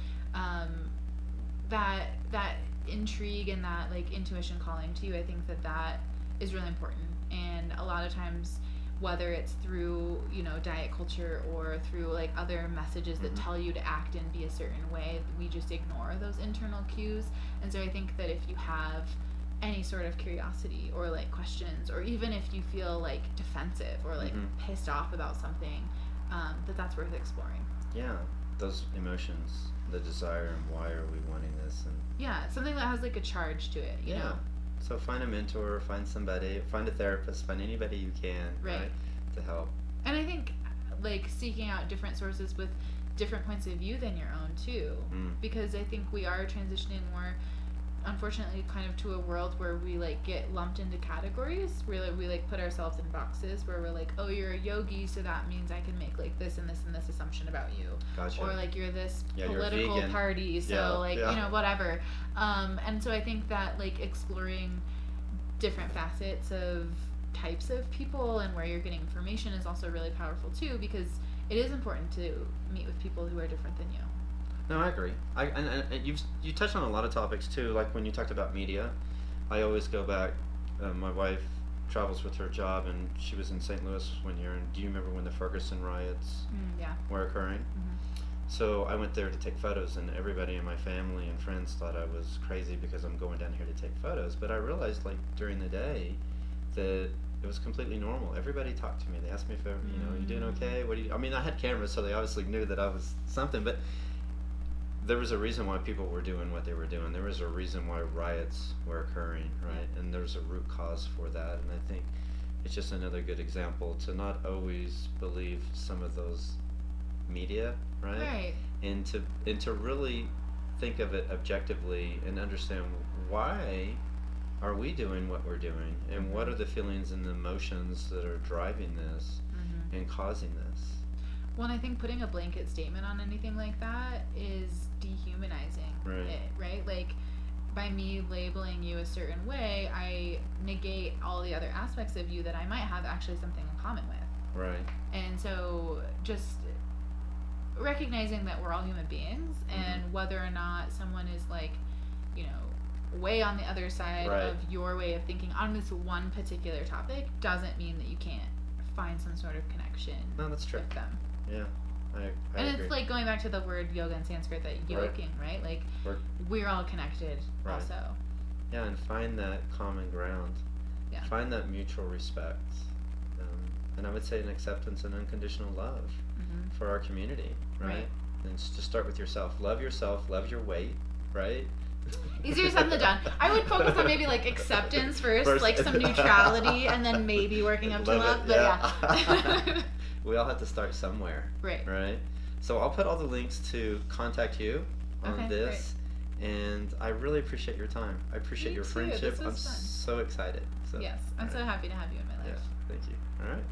S2: that intrigue and that like intuition calling to you, I think that is really important. And a lot of times, whether it's through diet culture or through like other messages that tell you to act and be a certain way, we just ignore those internal cues. And so I think that if you have any sort of curiosity or like questions, or even if you feel like defensive or like pissed off about something, that's worth exploring.
S1: Yeah, those emotions, the desire, and why are we wanting this, and
S2: something that has like a charge to it, you know.
S1: So find a mentor, find somebody, find a therapist, find anybody you can, right, to help.
S2: And I think like seeking out different sources with different points of view than your own too, because I think we are transitioning more, unfortunately, kind of to a world where we like get lumped into categories, where we like put ourselves in boxes, where we're like, oh, you're a yogi, so that means I can make like this and this and this assumption about you.
S1: Gotcha.
S2: Or like you're this
S1: political
S2: you're party, so whatever. And so I think that like exploring different facets of types of people and where you're getting information is also really powerful too, because it is important to meet with people who are different than you.
S1: No, I agree. And you touched on a lot of topics too. Like when you talked about media, I always go back. My wife travels with her job, and she was in St. Louis one year. And do you remember when the Ferguson riots were occurring? So I went there to take photos, and everybody in my family and friends thought I was crazy because I'm going down here to take photos. But I realized, like during the day, that it was completely normal. Everybody talked to me. They asked me if you doing okay? What do you? I had cameras, so they obviously knew that I was something, but there was a reason why people were doing what they were doing. There was a reason why riots were occurring, right? And there's a root cause for that. And I think it's just another good example to not always believe some of those media, right? And to really think of it objectively and understand why are we doing what we're doing, and what are the feelings and the emotions that are driving this and causing this.
S2: Well, and I think putting a blanket statement on anything like that is dehumanizing it, right? Like, by me labeling you a certain way, I negate all the other aspects of you that I might have actually something in common with.
S1: Right.
S2: And so just recognizing that we're all human beings, and whether or not someone is like, way on the other side
S1: right.
S2: of your way of thinking on this one particular topic doesn't mean that you can't find some sort of connection
S1: that's true.
S2: with them.
S1: Yeah. I
S2: and
S1: agree.
S2: it's like going back to the word yoga in Sanskrit, that yoking, right? Like we're all connected also.
S1: Yeah, and find that common ground.
S2: Yeah.
S1: Find that mutual respect. And I would say an acceptance and unconditional love for our community, right? And just start with yourself. Love yourself, love your weight, right?
S2: Easier said than done. I would focus on maybe like acceptance first, like some neutrality, and then maybe working up to love. But yeah.
S1: We all have to start somewhere. Right? So I'll put all the links to contact you on this. Great. And I really appreciate your time. I appreciate your friendship. I'm so excited. So,
S2: yes, I'm so happy to have you in my life.
S1: Yeah, thank you. All right.